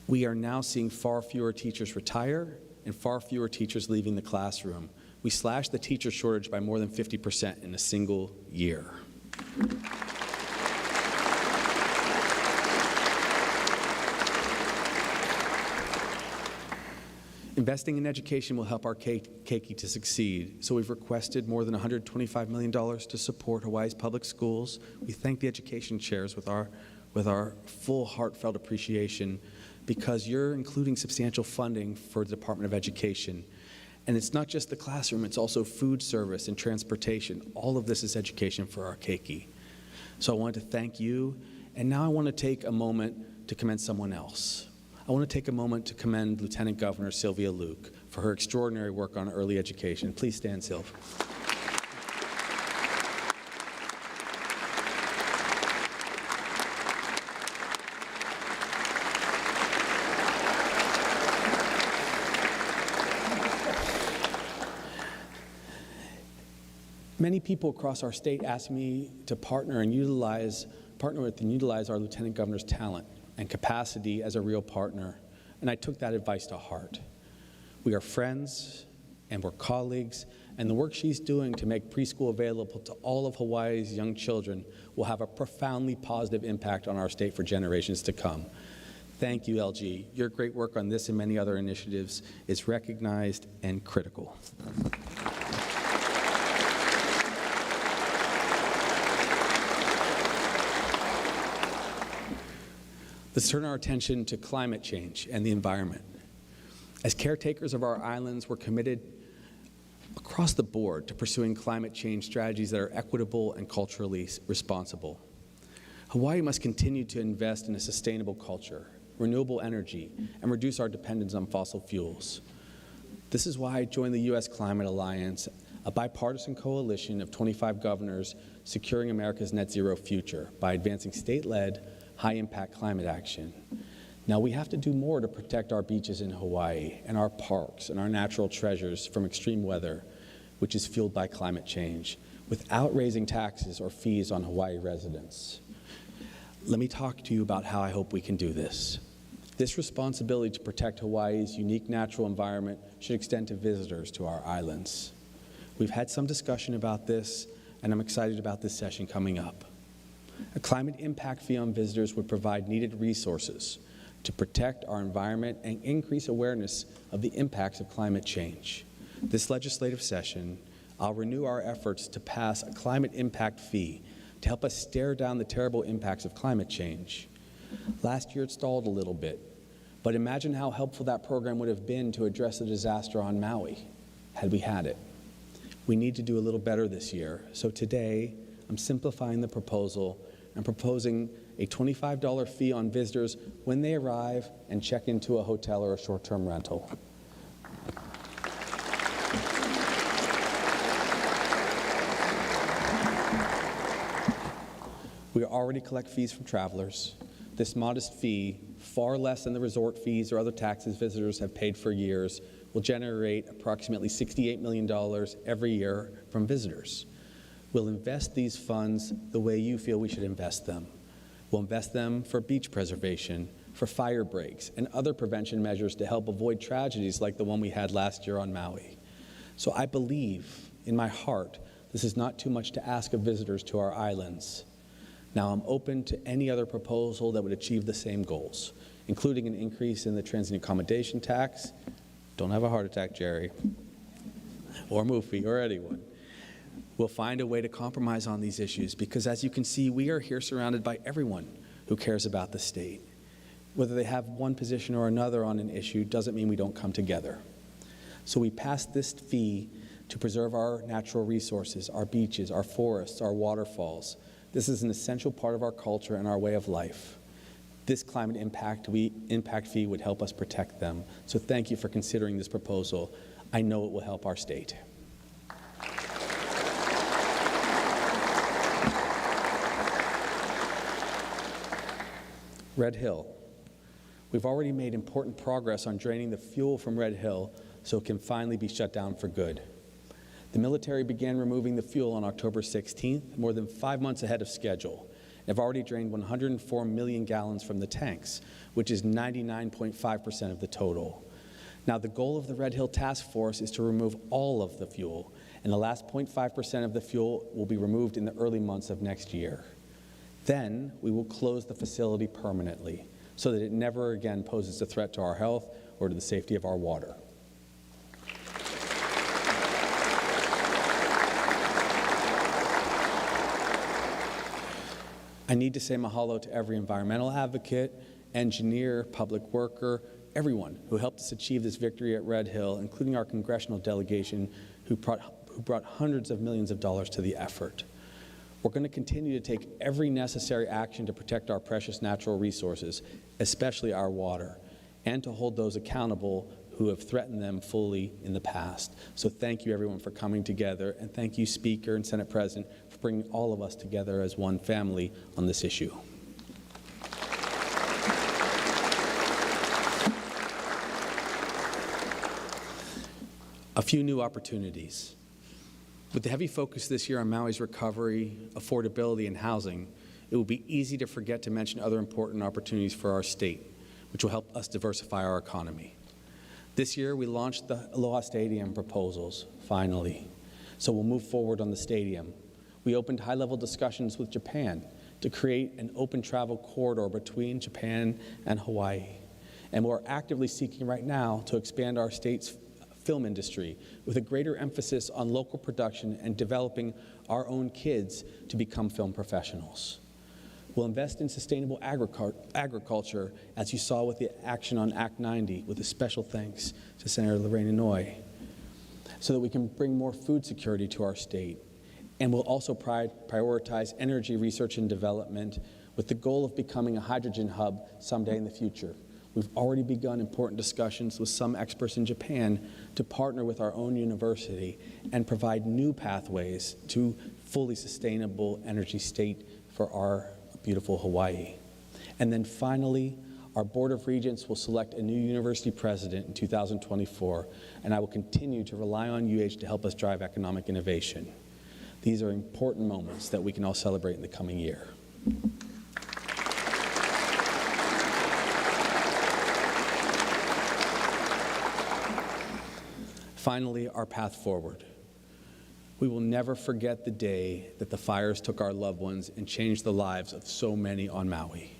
We are now seeing far fewer teachers retire and far fewer teachers leaving the classroom, We slashed the teacher shortage by more than 50% in a single year. Investing in education will help our keiki to succeed, so we've requested more than $125 million to support Hawaii's public schools. We thank the education chairs with our full heartfelt appreciation, because you're including substantial funding for the Department of Education. And it's not just the classroom, it's also food service and transportation. All of this is education for our keiki. So I wanted to thank you, and now I want to take a moment to commend someone else. I want to take a moment to commend Lieutenant Governor Sylvia Luke for her extraordinary work on early education. Please stand, Sylv. Many people across our state ask me to partner with and utilize our Lieutenant Governor's talent and capacity as a real partner, and I took that advice to heart. We are friends, and we're colleagues, and the work she's doing to make preschool available to all of Hawaii's young children will have a profoundly positive impact on our state for generations to come. Thank you, LG. Your great work on this and many other initiatives is recognized and critical. Let's turn our attention to climate change and the environment. As caretakers of our islands, we're committed across the board to pursuing climate change strategies that are equitable and culturally responsible. Hawaii must continue to invest in a sustainable culture, renewable energy, and reduce our dependence on fossil fuels. This is why I joined the U.S. Climate Alliance, a bipartisan coalition of 25 governors securing America's net zero future by advancing state-led, high-impact climate action. Now, we have to do more to protect our beaches in Hawaii and our parks and our natural treasures from extreme weather, which is fueled by climate change, without raising taxes or fees on Hawaii residents. Let me talk to you about how I hope we can do this. This responsibility to protect Hawaii's unique natural environment should extend to visitors to our islands. We've had some discussion about this, and I'm excited about this session coming up. A climate impact fee on visitors would provide needed resources to protect our environment and increase awareness of the impacts of climate change. This legislative session, I'll renew our efforts to pass a climate impact fee to help us stare down the terrible impacts of climate change. Last year it stalled a little bit, but imagine how helpful that program would have been to address the disaster on Maui had we had it. We need to do a little better this year, so today I'm simplifying the proposal and proposing a $25 fee on visitors when they arrive and check into a hotel or a short-term rental. We already collect fees from travelers. This modest fee, far less than the resort fees or other taxes visitors have paid for years, will generate approximately $68 million every year from visitors. We'll invest these funds the way you feel we should invest them. We'll invest them for beach preservation, for fire breaks, and other prevention measures to help avoid tragedies like the one we had last year on Maui. So I believe, in my heart, this is not too much to ask of visitors to our islands. Now, I'm open to any other proposal that would achieve the same goals, including an increase in the transient accommodation tax. Don't have a heart attack, Jerry, or Mufi, or anyone. We'll find a way to compromise on these issues because, as you can see, we are here surrounded by everyone who cares about the state. Whether they have one position or another on an issue doesn't mean we don't come together. So we passed this fee to preserve our natural resources, our beaches, our forests, our waterfalls. This is an essential part of our culture and our way of life. This climate impact fee would help us protect them. So thank you for considering this proposal. I know it will help our state. Red Hill. We've already made important progress on draining the fuel from Red Hill so it can finally be shut down for good. The military began removing the fuel on October 16th, more than 5 months ahead of schedule. They've already drained 104 million gallons from the tanks, which is 99.5% of the total. Now, the goal of the Red Hill Task Force is to remove all of the fuel, and the last 0.5% of the fuel will be removed in the early months of next year. Then, we will close the facility permanently so that it never again poses a threat to our health or to the safety of our water. I need to say mahalo to every environmental advocate, engineer, public worker, everyone who helped us achieve this victory at Red Hill, including our congressional delegation who brought hundreds of millions of dollars to the effort. We're going to continue to take every necessary action to protect our precious natural resources, especially our water, and to hold those accountable who have threatened them fully in the past. So thank you, everyone, for coming together, and thank you, Speaker and Senate President, for bringing all of us together as one family on this issue. A few new opportunities. With the heavy focus this year on Maui's recovery, affordability, and housing, it will be easy to forget to mention other important opportunities for our state, which will help us diversify our economy. This year, we launched the Aloha Stadium proposals, finally. So we'll move forward on the stadium. We opened high-level discussions with Japan to create an open travel corridor between Japan and Hawaii. And we're actively seeking right now to expand our state's film industry with a greater emphasis on local production and developing our own kids to become film professionals. We'll invest in sustainable agriculture, as you saw with the action on Act 90, with a special thanks to Senator Lorraine Inouye, so that we can bring more food security to our state. And we'll also prioritize energy research and development with the goal of becoming a hydrogen hub someday in the future. We've already begun important discussions with some experts in Japan to partner with our own university and provide new pathways to fully sustainable energy state for our beautiful Hawaii. And then finally, our Board of Regents will select a new university president in 2024, and I will continue to rely on UH to help us drive economic innovation. These are important moments that we can all celebrate in the coming year. Finally, our path forward. We will never forget the day that the fires took our loved ones and changed the lives of so many on Maui.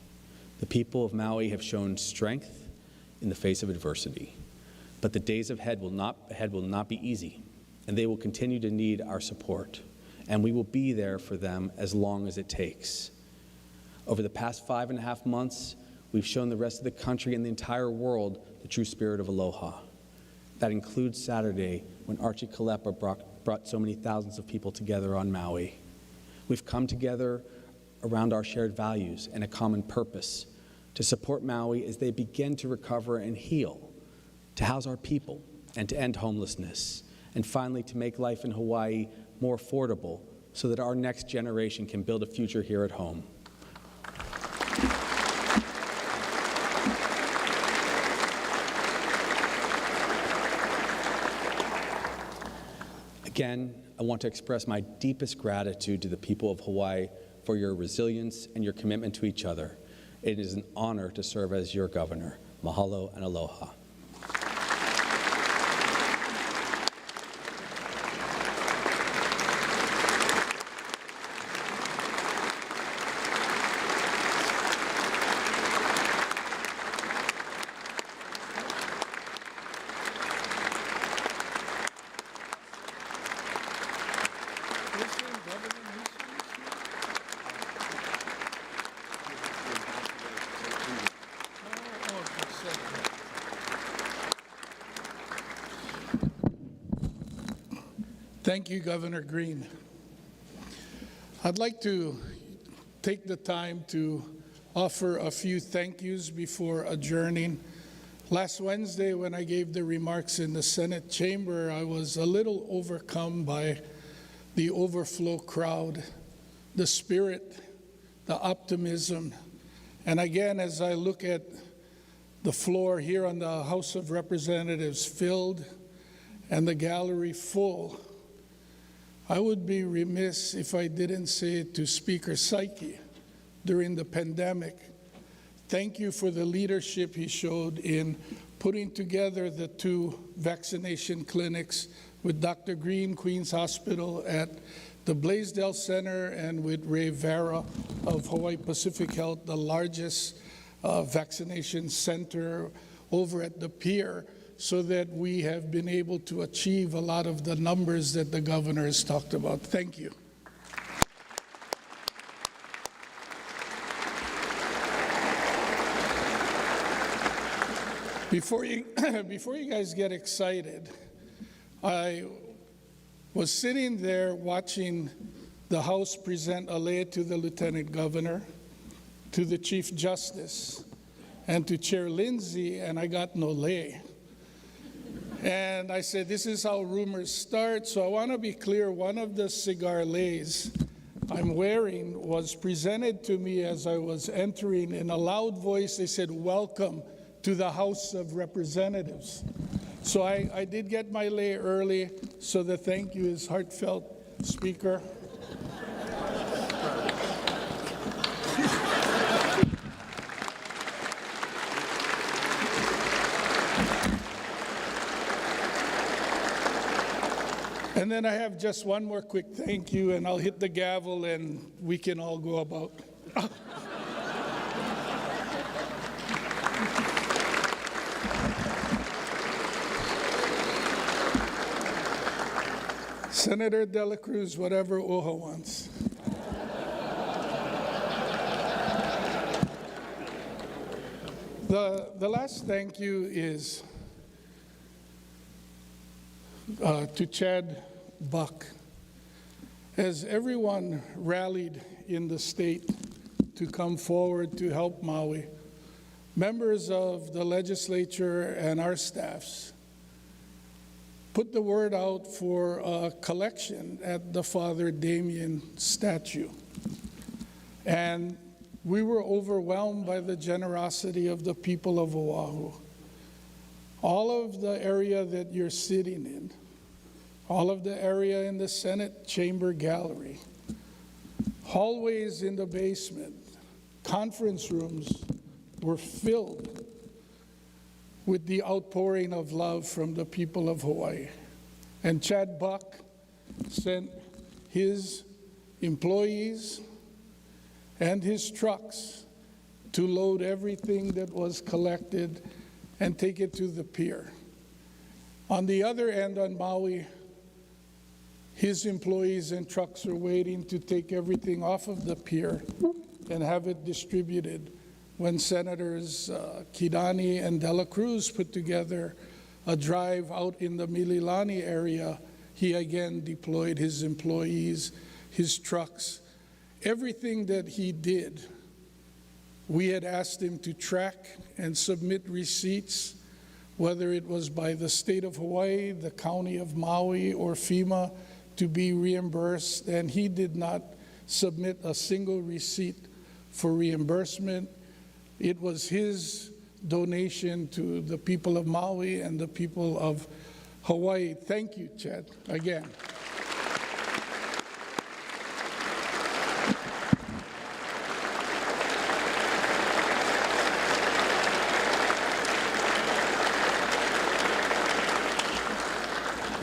The people of Maui have shown strength in the face of adversity, but the days ahead will not be easy, and they will continue to need our support, and we will be there for them as long as it takes. Over the past 5.5 months, we've shown the rest of the country and the entire world the true spirit of aloha. That includes Saturday, when Archie Kalepa brought so many thousands of people together on Maui. We've come together around our shared values and a common purpose to support Maui as they begin to recover and heal, to house our people and to end homelessness, and finally to make life in Hawaii more affordable so that our next generation can build a future here at home. Again, I want to express my deepest gratitude to the people of Hawaii for your resilience and your commitment to each other. It is an honor to serve as your governor. Mahalo and aloha. Thank you, Governor Green. I'd like to take the time to offer a few thank yous before adjourning. Last Wednesday, when I gave the remarks in the Senate chamber, I was a little overcome by the overflow crowd, the spirit, the optimism. And again, as I look at the floor here on the House of Representatives filled and the gallery full, I would be remiss if I didn't say to Speaker Saiki during the pandemic, thank you for the leadership he showed in putting together the 2 vaccination clinics with Dr. Green, Queens Hospital at the Blaisdell Center, and with Ray Vera of Hawaii Pacific Health, the largest vaccination center over at the pier, so that we have been able to achieve a lot of the numbers that the governor has talked about. Thank you. Before you guys get excited, I was sitting there watching the House present a lei to the Lieutenant Governor, to the Chief Justice, and to Chair Lindsay, and I got no lei. And I said, this is how rumors start. So I want to be clear, one of the cigar leis I'm wearing was presented to me as I was entering. In a loud voice, they said, "Welcome to the House of Representatives." So I did get my lei early, so the thank you is heartfelt, Speaker. And then I have just one more quick thank you, and I'll hit the gavel and we can all go about. Senator De La Cruz, whatever Oha wants. The last thank you is to Chad Buck. As everyone rallied in the state to come forward to help Maui, members of the legislature and our staffs put the word out for a collection at the Father Damien statue. And we were overwhelmed by the generosity of the people of Oahu. All of the area that you're sitting in, all of the area in the Senate chamber gallery, hallways in the basement, conference rooms were filled with the outpouring of love from the people of Hawaii. And Chad Buck sent his employees and his trucks to load everything that was collected and take it to the pier. On the other end, on Maui, his employees and trucks are waiting to take everything off of the pier and have it distributed. When Senators Kidani and De La Cruz put together a drive out in the Mililani area, he again deployed his employees, his trucks. Everything that he did, we had asked him to track and submit receipts, whether it was by the state of Hawaii, the county of Maui, or FEMA, to be reimbursed, and he did not submit a single receipt for reimbursement. It was his donation to the people of Maui and the people of Hawaii. Thank you, Chad, again.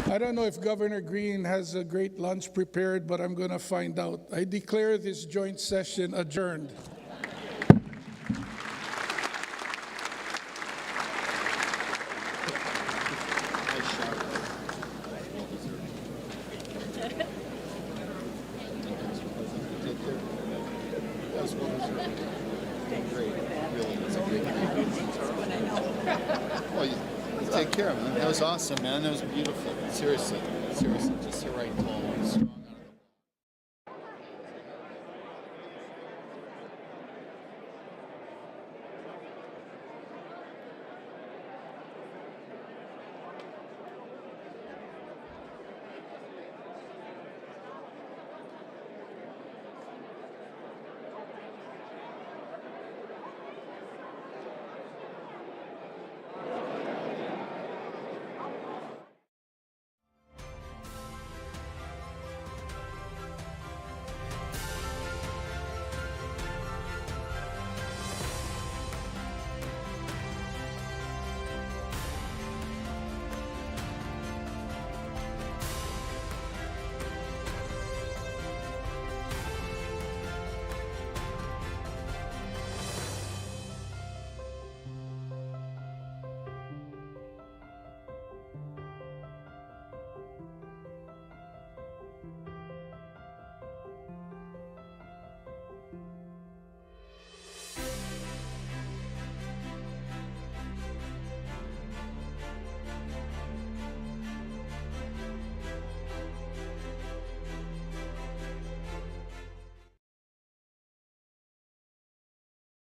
I don't know if Governor Green has a great lunch prepared, but I'm going to find out. I declare this joint session adjourned. Well, you take care of them. That was awesome, man. That was beautiful. Seriously, just the right call.